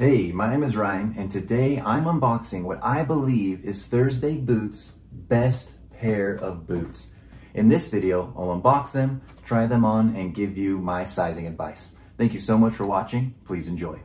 Hey, my name is Ryan, and today I'm unboxing what I believe is Thursday Boots' best pair of boots. In this video, I'll unbox them, try them on, and give you my sizing advice. Thank you so much for watching. Please enjoy.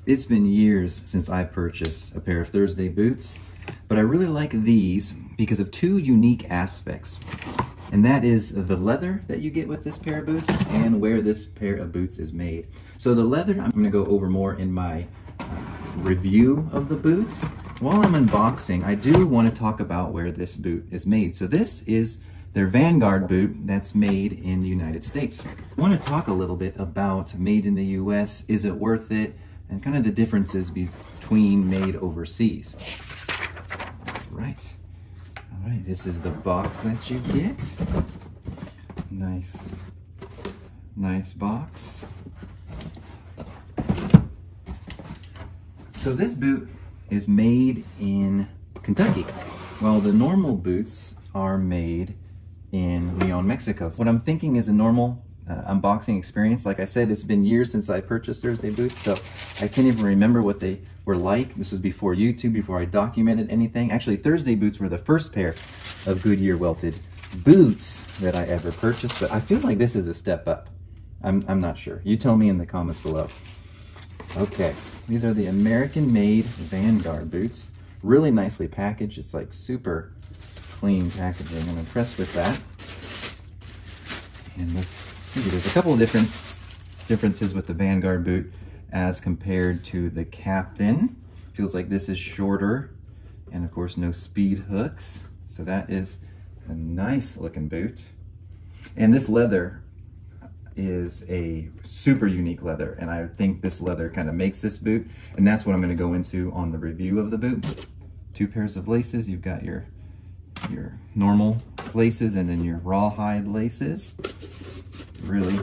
It's been years since I purchased a pair of Thursday boots, but I really like these because of two unique aspects. And that is the leather that you get with this pair of boots and where this pair of boots is made. So the leather, I'm gonna go over more in my review of the boots. While I'm unboxing, I do want to talk about where this boot is made. So this is their Vanguard boot that's made in the United States. I want to talk a little bit about made in the US, is it worth it, and kind of the differences between made overseas. Right. All right, this is the box that you get. Nice box. So this boot is made in Kentucky, while the normal boots are made in Leon, Mexico. What I'm thinking is a normal unboxing experience. Like I said, it's been years since I purchased Thursday boots, so I can't even remember what they were like. This was before YouTube, before I documented anything. Actually, Thursday boots were the first pair of Goodyear welted boots that I ever purchased, but I feel like this is a step up. I'm not sure. You tell me in the comments below. Okay, these are the American-made Vanguard boots. Really nicely packaged. It's like super clean packaging. I'm impressed with that. And let's see, there's a couple of differences with the Vanguard boot as compared to the Captain. Feels like this is shorter, and of course no speed hooks. So that is a nice looking boot. And this leather is a super unique leather, and I think this leather kind of makes this boot, and that's what I'm going to go into on the review of the boot. Two pairs of laces. You've got your normal laces and then your rawhide laces. Really,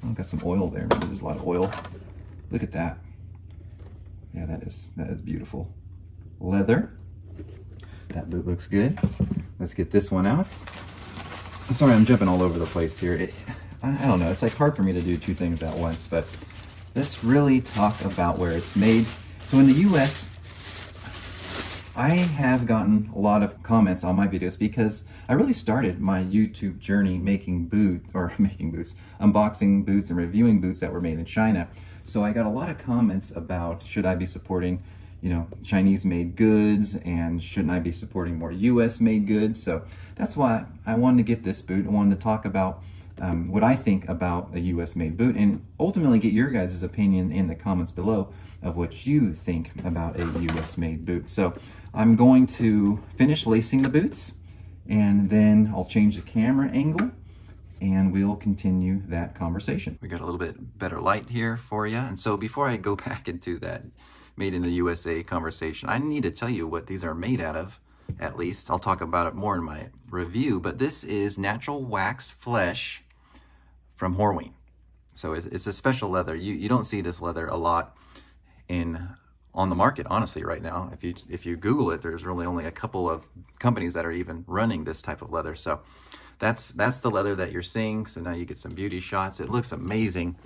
oh, got some oil there. Maybe there's a lot of oil. Look at that. Yeah, that is beautiful. Leather. That boot looks good. Let's get this one out. Sorry, I'm jumping all over the place here. I don't know, it's like hard for me to do two things at once, but let's really talk about where it's made. So in the US, I have gotten a lot of comments on my videos because I really started my YouTube journey unboxing boots and reviewing boots that were made in China. So I got a lot of comments about, should I be supporting, Chinese made goods, and shouldn't I be supporting more US made goods? So that's why I wanted to get this boot. I wanted to talk about what I think about a US made boot, and ultimately get your guys' opinion in the comments below of what you think about a US made boot. So I'm going to finish lacing the boots, and then I'll change the camera angle and we'll continue that conversation. We got a little bit better light here for you. And so before I go back into that made in the USA conversation, I need to tell you what these are made out of, at least. I'll talk about it more in my review, but this is natural wax flesh from Horween. So it's a special leather. You don't see this leather a lot on the market, honestly, right now. If you Google it, there's really only a couple of companies that are even running this type of leather. So that's the leather that you're seeing. So now you get some beauty shots. It looks amazing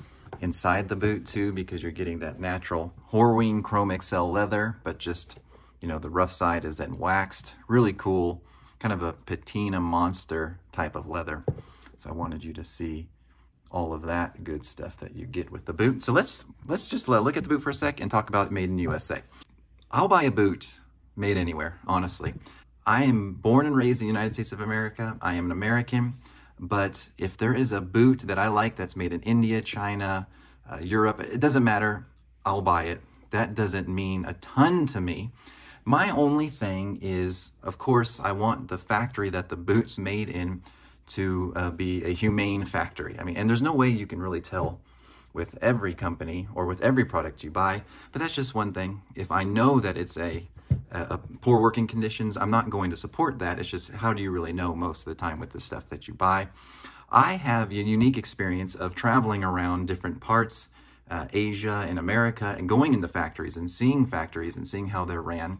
inside the boot too, because you're getting that natural Horween Chrome XL leather, but just, the rough side is then waxed. Really cool, kind of a patina monster type of leather. So I wanted you to see all of that good stuff that you get with the boot. So let's just look at the boot for a sec and talk about made in USA. I'll buy a boot made anywhere, honestly. I am born and raised in the United States of America. I am an American, but if there is a boot that I like that's made in India, China, Europe, it doesn't matter, I'll buy it. That doesn't mean a ton to me. My only thing is, of course, I want the factory that the boot's made in to be a humane factory. I mean, and there's no way you can really tell with every company or with every product you buy, but that's just one thing. If I know that it's a poor working conditions, I'm not going to support that. It's just, how do you really know most of the time with the stuff that you buy? I have a unique experience of traveling around different parts, Asia and America, and going into factories and seeing how they're ran.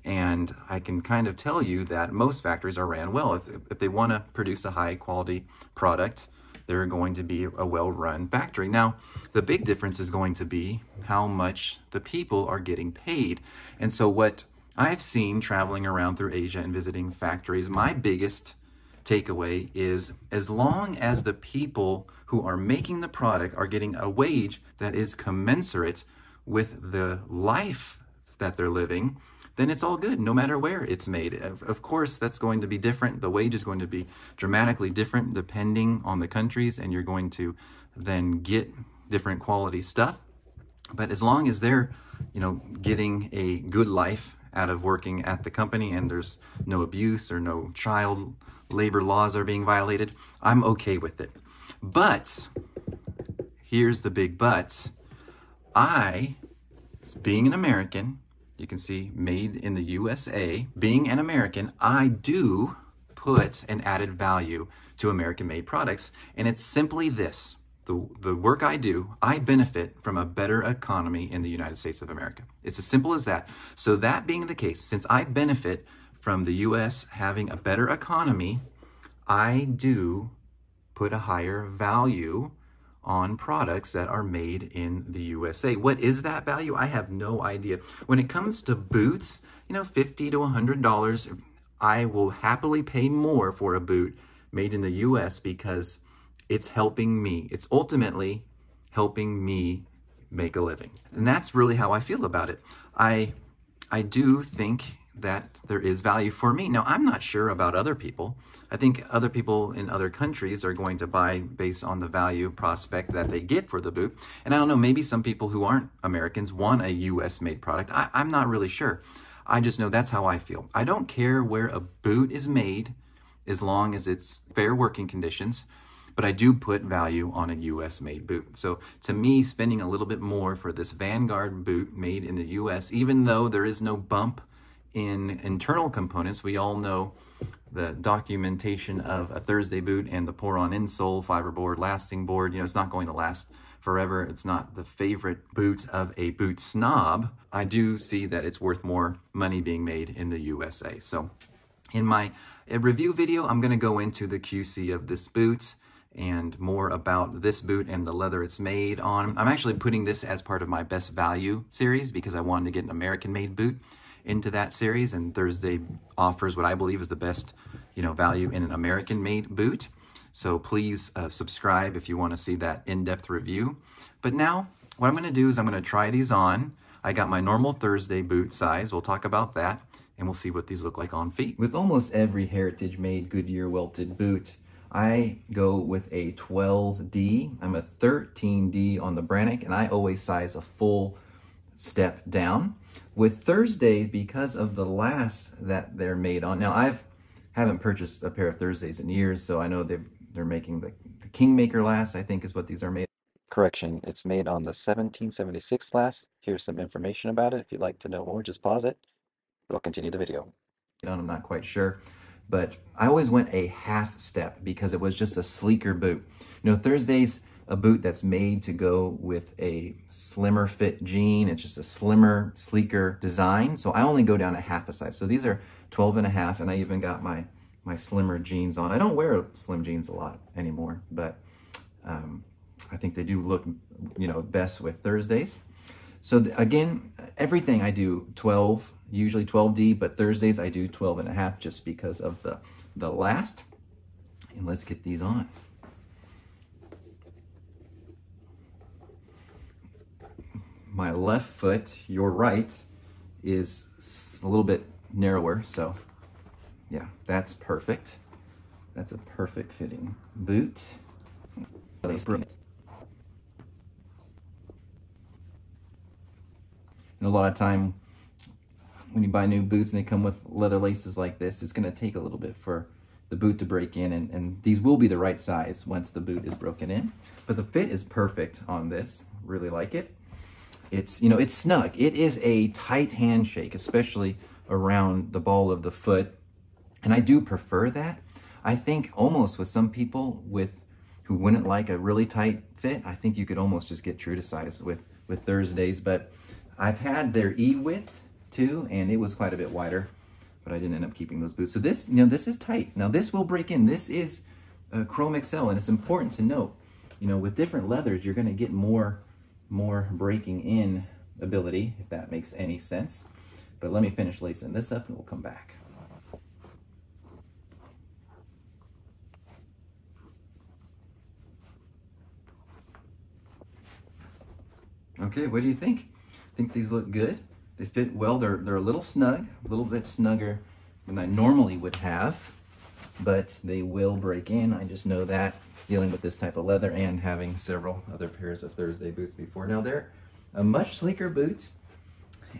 And I can kind of tell you that most factories are ran well. If they want to produce a high quality product, they're going to be a well-run factory. Now, the big difference is going to be how much the people are getting paid. And so what I've seen traveling around through Asia and visiting factories, my biggest takeaway is as long as the people who are making the product are getting a wage that is commensurate with the life that they're living, then it's all good, no matter where it's made. Of course, that's going to be different. The wage is going to be dramatically different depending on the countries, and you're going to then get different quality stuff. But as long as they're, getting a good life out of working at the company and there's no abuse or no child labor laws are being violated, I'm okay with it. But here's the big but. Being an American, you can see made in the USA, being an American, I do put an added value to American-made products. And it's simply this. The work I do, I benefit from a better economy in the United States of America. It's as simple as that. So that being the case, since I benefit from the US having a better economy, I do put a higher value on products that are made in the USA. What is that value? I have no idea. When it comes to boots, $50 to $100, I will happily pay more for a boot made in the US because it's helping me. It's ultimately helping me make a living. And that's really how I feel about it. I do think that there is value for me. Now, I'm not sure about other people. I think other people in other countries are going to buy based on the value prospect that they get for the boot. And I don't know, maybe some people who aren't Americans want a US made product. I'm not really sure. I just know that's how I feel. I don't care where a boot is made as long as it's fair working conditions, but I do put value on a US made boot. So to me, spending a little bit more for this Vanguard boot made in the US, even though there is no bump in internal components, we all know the documentation of a Thursday boot and the pour-on insole, fiberboard, lasting board, it's not going to last forever. It's not the favorite boot of a boot snob. I do see that it's worth more money being made in the USA. So in my review video, I'm going to go into the QC of this boot and more about this boot and the leather it's made on. I'm actually putting this as part of my best value series because I wanted to get an American-made boot into that series, and Thursday offers what I believe is the best, value in an American-made boot. So please subscribe if you want to see that in-depth review. But now, what I'm going to do is I'm going to try these on. I got my normal Thursday boot size. We'll talk about that, and we'll see what these look like on feet. With almost every heritage-made Goodyear welted boot, I go with a 12D. I'm a 13D on the Brannock, and I always size a full step down. With Thursdays, because of the last that they're made on, now I haven't purchased a pair of Thursdays in years, so I know they're making the Kingmaker last, I think is what these are made. Correction, it's made on the 1776 last. Here's some information about it. If you'd like to know more, just pause it. We'll continue the video. I'm not quite sure, but I always went a half step because it was just a sleeker boot. Thursdays, a boot that's made to go with a slimmer fit jean. It's just a slimmer, sleeker design. So I only go down a half a size. So these are 12.5, and I even got my slimmer jeans on. I don't wear slim jeans a lot anymore, but I think they do look, best with Thursdays. So again, everything I do 12, usually 12D, but Thursdays I do 12.5 just because of the last. And let's get these on. My left foot, your right, is a little bit narrower, so yeah, that's perfect. That's a perfect fitting boot. And a lot of time when you buy new boots and they come with leather laces like this, it's going to take a little bit for the boot to break in, and these will be the right size once the boot is broken in. But the fit is perfect on this. Really like it. It's, it's snug. It is a tight handshake, especially around the ball of the foot. And I do prefer that. I think almost with some people who wouldn't like a really tight fit, I think you could almost just get true to size with Thursdays. But I've had their E-width too, and it was quite a bit wider, but I didn't end up keeping those boots. So this, this is tight. Now this will break in. This is Chrome Excel, and it's important to note, you know, with different leathers, you're going to get more breaking in ability, if that makes any sense. But let me finish lacing this up and we'll come back. Okay, what do you think? Think these look good? They fit well. They're a little snug, a little bit snugger than I normally would have, but they will break in. I just know that, dealing with this type of leather and having several other pairs of Thursday boots before. Now they're a much sleeker boot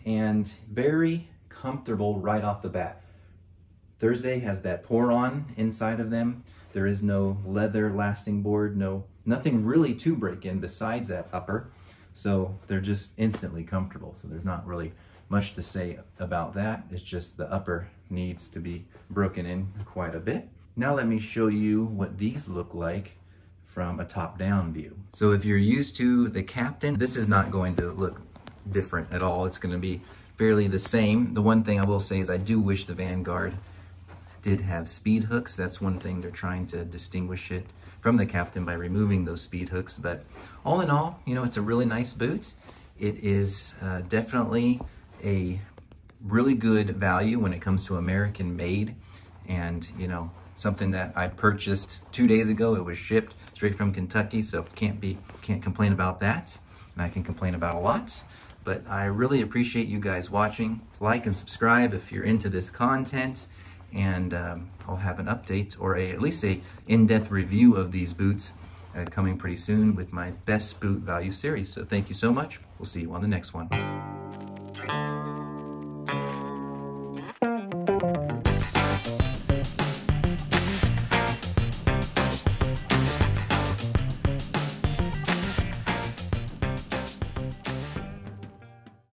and very comfortable right off the bat. Thursday has that pour-on inside of them. There is no leather lasting board, nothing really to break in besides that upper. So they're just instantly comfortable. So there's not really much to say about that. It's just the upper needs to be broken in quite a bit. Now let me show you what these look like from a top-down view. So if you're used to the Captain, this is not going to look different at all. It's going to be fairly the same. The one thing I will say is I do wish the Vanguard did have speed hooks. That's one thing they're trying to distinguish it from the Captain by removing those speed hooks. But all in all, you know, it's a really nice boot. It is definitely a really good value when it comes to American made, and you know, something that I purchased 2 days ago. It was shipped straight from Kentucky, so can't complain about that. And I can complain about a lot, but I really appreciate you guys watching. Like and subscribe if you're into this content, and I'll have an update or at least a in-depth review of these boots coming pretty soon with my best boot value series. So thank you so much. We'll see you on the next one.